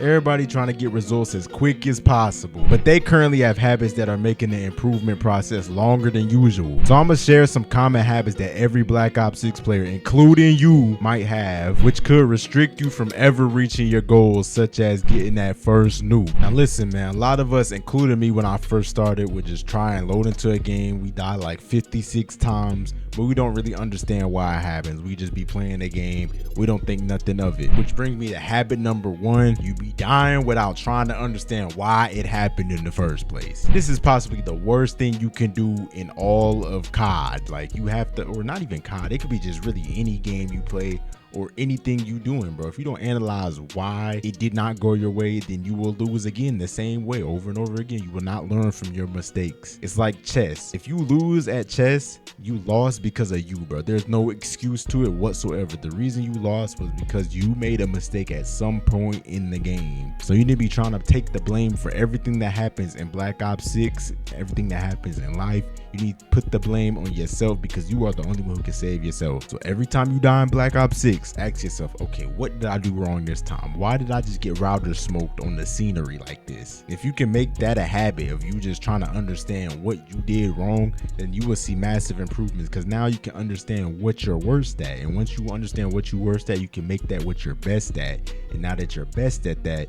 Everybody trying to get results as quick as possible, but they currently have habits that are making the improvement process longer than usual. So I'm gonna share some common habits that every Black Ops 6 player, including you, might have, which could restrict you from ever reaching your goals, such as getting that first nuke. Now listen, man, a lot of us, including me when I first started, would just try and load into a game. We die like 56 times, but we don't really understand why it happens. We just be playing the game. We don't think nothing of it, which brings me to habit number 1. You be dying without trying to understand why it happened in the first place. This is possibly the worst thing you can do in all of COD. Like, you have to, or not even COD, it could be just really any game you play or anything you doing, bro. If you don't analyze why it did not go your way, then you will lose again the same way over and over again. You will not learn from your mistakes. It's like chess. If you lose at chess, you lost because of you, bro. There's no excuse to it whatsoever. The reason you lost was because you made a mistake at some point in the game. So you need to be trying to take the blame for everything that happens in Black Ops 6, everything that happens in life. You need to put the blame on yourself because you are the only one who can save yourself. So every time you die in Black Ops 6, ask yourself, okay, what did I do wrong this time? Why did I just get router smoked on the scenery like this? If you can make that a habit of you just trying to understand what you did wrong, then you will see massive improvements, because now you can understand what you're worst at. And once you understand what you're worst at, you can make that what you're best at. And now that you're best at that,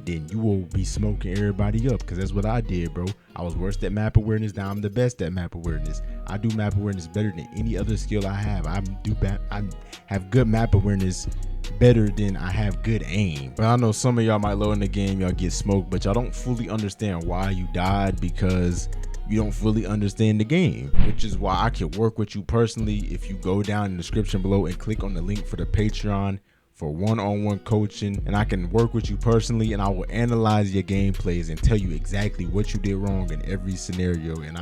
then you will be smoking everybody up, because that's what I did, bro. I was worst at map awareness. Now I'm the best at map awareness. I do map awareness better than any other skill I have. I have good map awareness better than I have good aim. But I know some of y'all might load in the game, y'all get smoked, but y'all don't fully understand why you died, because you don't fully understand the game, which is why I can work with you personally. If you go down in the description below and click on the link for the Patreon for one-on-one coaching, and I can work with you personally, and I will analyze your gameplays and tell you exactly what you did wrong in every scenario. And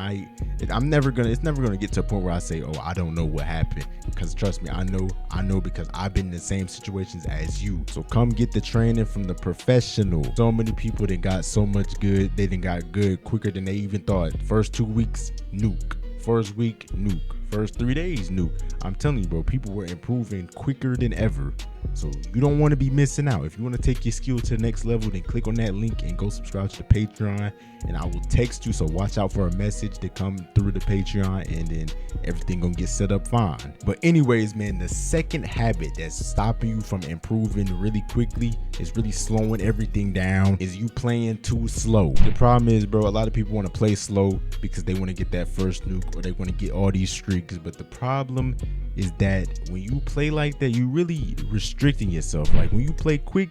it's never gonna get to a point where I say, oh, I don't know what happened, because trust me, I know because I've been in the same situations as you. So come get the training from the professional. So many people that got so much good, they done got good quicker than they even thought. First 2 weeks, nuke. First week, nuke. First 3 days, nuke. I'm telling you, bro, people were improving quicker than ever. So you don't want to be missing out. If you want to take your skill to the next level, then click on that link and go subscribe to the Patreon, and I will text you. So watch out for a message to come through the Patreon, and then everything gonna get set up fine. But anyways, man, the second habit that's stopping you from improving really quickly, is really slowing everything down, is you playing too slow. The problem is, bro, a lot of people want to play slow because they want to get that first nuke, or they want to get all these streaks. But the problem is that when you play like that, you really restricting yourself. Like when you play quick,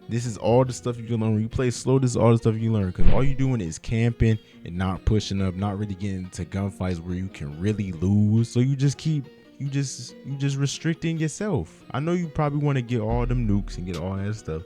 this is all the stuff you can learn. When you play slow, this is all the stuff you learn, because all you're doing is camping and not pushing up, not really getting into gunfights where you can really lose. So you just restricting yourself. I know you probably want to get all them nukes and get all that stuff,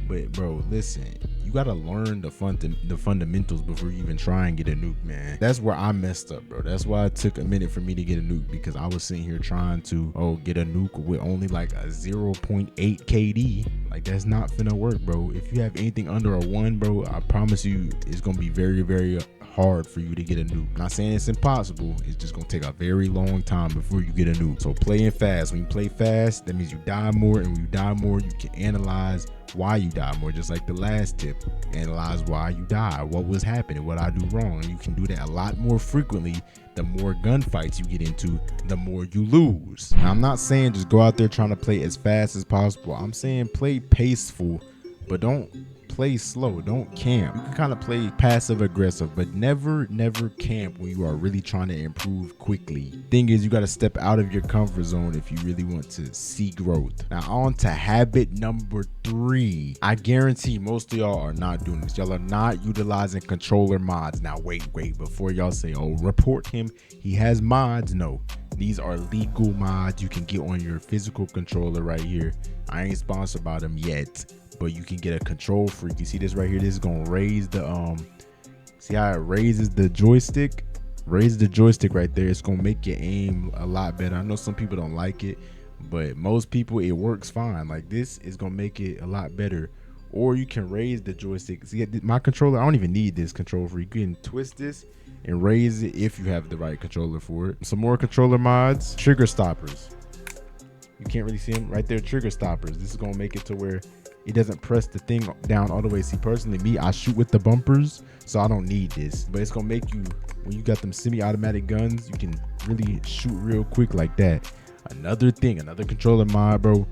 but bro, listen, you gotta learn the fundamentals before you even try and get a nuke, man. That's where I messed up, bro. That's why it took a minute for me to get a nuke, because I was sitting here trying to get a nuke with only like a 0.8 KD. Like, that's not finna work, bro. If you have anything under a 1, bro, I promise you it's gonna be very, very hard for you to get a nuke. Not saying it's impossible, it's just gonna take a very long time before you get a nuke. So playing fast. When you play fast, that means you die more, and when you die more, you can analyze why you die more. Just like the last tip, analyze why you die, what was happening, what I do wrong. And you can do that a lot more frequently. The more gunfights you get into, the more you lose. Now, I'm not saying just go out there trying to play as fast as possible. I'm saying play paceful, but don't play slow. Don't camp. You can kind of play passive aggressive, but never camp when you are really trying to improve quickly. Thing is, you got to step out of your comfort zone if you really want to see growth. Now on to habit number 3. I guarantee most of y'all are not doing this. Y'all are not utilizing controller mods. Now wait, before y'all say, oh, report him, he has mods. No, these are legal mods you can get on your physical controller right here. I ain't sponsored by them yet, but you can get a control freak. You see this right here? This is gonna raise the see how it raises the joystick? Raise the joystick right there. It's gonna make your aim a lot better. I know some people don't like it, but most people, it works fine. Like, this is gonna make it a lot better. Or you can raise the joystick. See, my controller, I don't even need this control freak. You can twist this and raise it if you have the right controller for it. Some more controller mods. Trigger stoppers. You can't really see them right there. Trigger stoppers. This is gonna make it to where it doesn't press the thing down all the way. See, personally, me, I shoot with the bumpers, so I don't need this. But it's gonna make you, when you got them semi-automatic guns, you can really shoot real quick like that. Another thing, another controller mod, bro,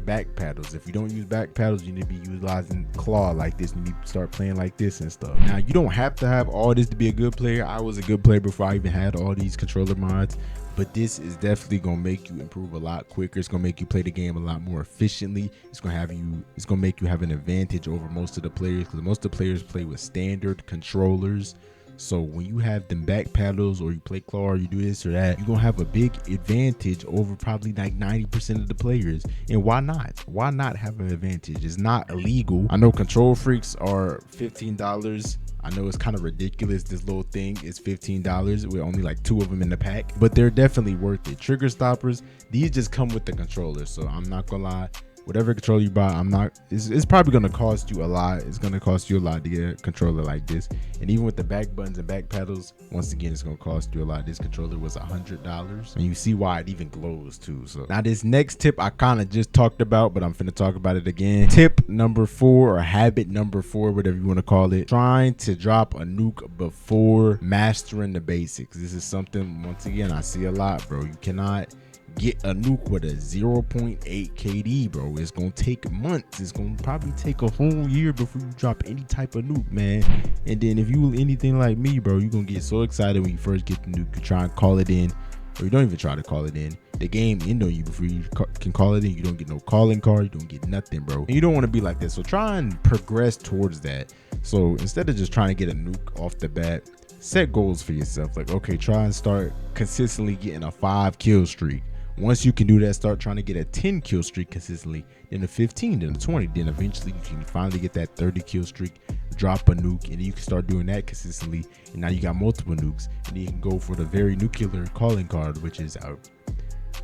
back paddles. If you don't use back paddles, you need to be utilizing claw like this. You need to start playing like this and stuff. Now, you don't have to have all this to be a good player. I was a good player before I even had all these controller mods, but this is definitely gonna make you improve a lot quicker. It's gonna make you play the game a lot more efficiently. It's gonna make you have an advantage over most of the players, because most of the players play with standard controllers. So when you have them back paddles, or you play claw, or you do this or that, you're gonna have a big advantage over probably like 90% of the players. And why not? Why not have an advantage? It's not illegal. I know control freaks are $15. I know it's kind of ridiculous. This little thing is $15 with only like 2 of them in the pack, but they're definitely worth it. Trigger stoppers, these just come with the controller. So I'm not gonna lie, whatever controller you buy, it's probably gonna cost you a lot. It's gonna cost you a lot to get a controller like this. And even with the back buttons and back paddles, once again, it's gonna cost you a lot. This controller was $100, and you see why it even glows too. So now this next tip I kind of just talked about, but I'm finna talk about it again. Tip number 4, or habit number 4, whatever you want to call it, trying to drop a nuke before mastering the basics. This is something, once again, I see a lot, bro. You cannot get a nuke with a 0.8 KD, bro. It's gonna take months. It's gonna probably take a whole year before you drop any type of nuke, man. And then if you anything like me, bro, you're gonna get so excited when you first get the nuke. You try and call it in, or you don't even try to call it in. The game end on you before you can call it in. You don't get no calling card. You don't get nothing, bro. And you don't want to be like this. So try and progress towards that. So instead of just trying to get a nuke off the bat, set goals for yourself. Like, okay, try and start consistently getting a 5 kill streak. Once you can do that, start trying to get a 10 kill streak consistently, then a 15, then a 20, then eventually you can finally get that 30 kill streak, drop a nuke, and then you can start doing that consistently. And now you got multiple nukes, and then you can go for the very nuclear calling card, which is a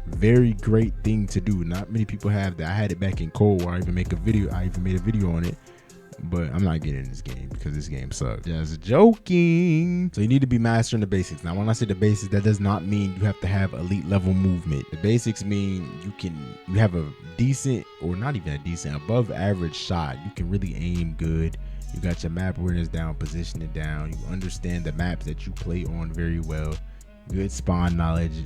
very great thing to do. Not many people have that. I had it back in Cold War. I even made a video on it, but I'm not getting in this game because this game sucks. Just joking. So you need to be mastering the basics. Now, when I say the basics, that does not mean you have to have elite level movement. The basics mean you have a decent, or not even a decent, above average shot. You can really aim good. You got your map awareness down, positioning down. You understand the maps that you play on very well. Good spawn knowledge.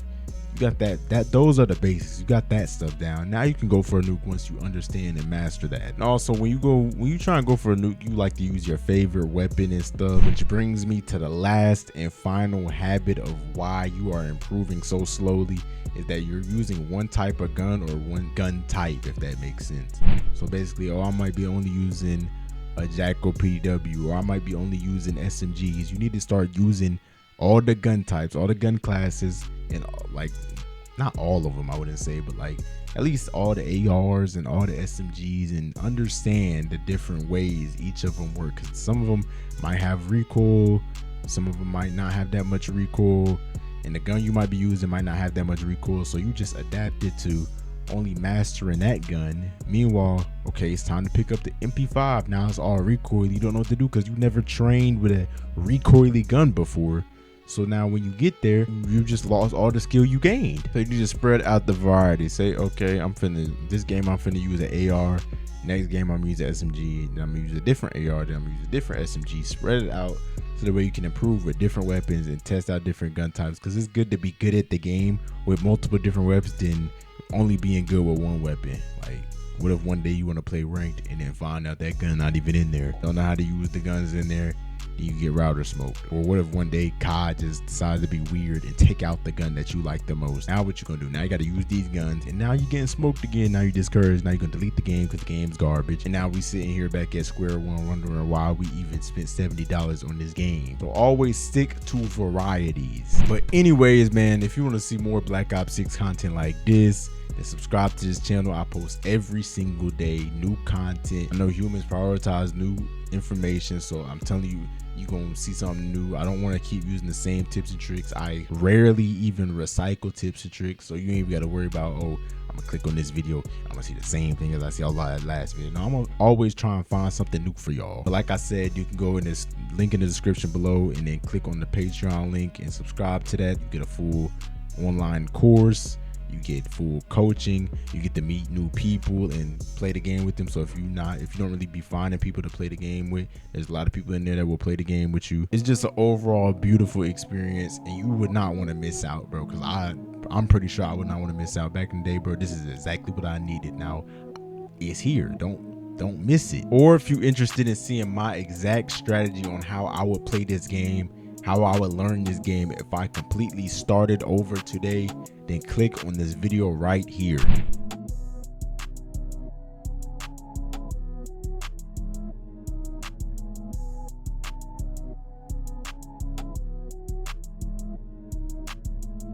You got that those are the basics. You got that stuff down. Now you can go for a nuke once you understand and master that. And also, when you try and go for a nuke, you like to use your favorite weapon and stuff, which brings me to the last and final habit of why you are improving so slowly, is that you're using one type of gun, or one gun type, if that makes sense. So basically, I might be only using a Jacko PW, or I might be only using SMGs. You need to start using all the gun types, all the gun classes, and like, not all of them, I wouldn't say, but like at least all the ARs and all the SMGs, and understand the different ways each of them work. Because some of them might have recoil, some of them might not have that much recoil, and the gun you might be using might not have that much recoil. So you just adapt it to only mastering that gun. Meanwhile, okay, it's time to pick up the MP5. Now it's all recoil. You don't know what to do because you never trained with a recoily gun before. So now when you get there, you just lost all the skill you gained. So you just spread out the variety. Say, okay, this game I'm finna use an AR. Next game I'm gonna use an SMG. Then I'm gonna use a different AR. Then I'm gonna use a different SMG. Spread it out so that way you can improve with different weapons and test out different gun types. Because it's good to be good at the game with multiple different weapons than only being good with one weapon. Like, what if one day you want to play ranked and then find out that gun not even in there? Don't know how to use the guns in there. You get router smoked. Or what if one day COD just decides to be weird and take out the gun that you like the most? Now what you gonna do? Now you gotta use these guns, and now you're getting smoked again. Now you're discouraged. Now you're gonna delete the game because the game's garbage. And now we sitting here back at square one, wondering why we even spent $70 on this game. So always stick to varieties. But anyways, man, if you want to see more Black Ops 6 content like this, then subscribe to this channel. I post every single day new content. I know humans prioritize new information, so I'm telling you, you're gonna see something new. I don't want to keep using the same tips and tricks. I rarely even recycle tips and tricks, so you ain't even gotta worry about, oh, I'm gonna click on this video, I'm gonna see the same thing as I see all that last video. No, I'm gonna always try and find something new for y'all. But like I said, you can go in this link in the description below and then click on the Patreon link and subscribe to that. You get a full online course. You get full coaching. You get to meet new people and play the game with them. So if you don't really be finding people to play the game with, there's a lot of people in there that will play the game with you. It's just an overall beautiful experience, and you would not want to miss out, bro. Because I'm pretty sure I would not want to miss out. Back in the day, bro, this is exactly what I needed. Now it's here. Don't miss it. Or if you're interested in seeing my exact strategy on how I would play this game, how I would learn this game if I completely started over today, then click on this video right here.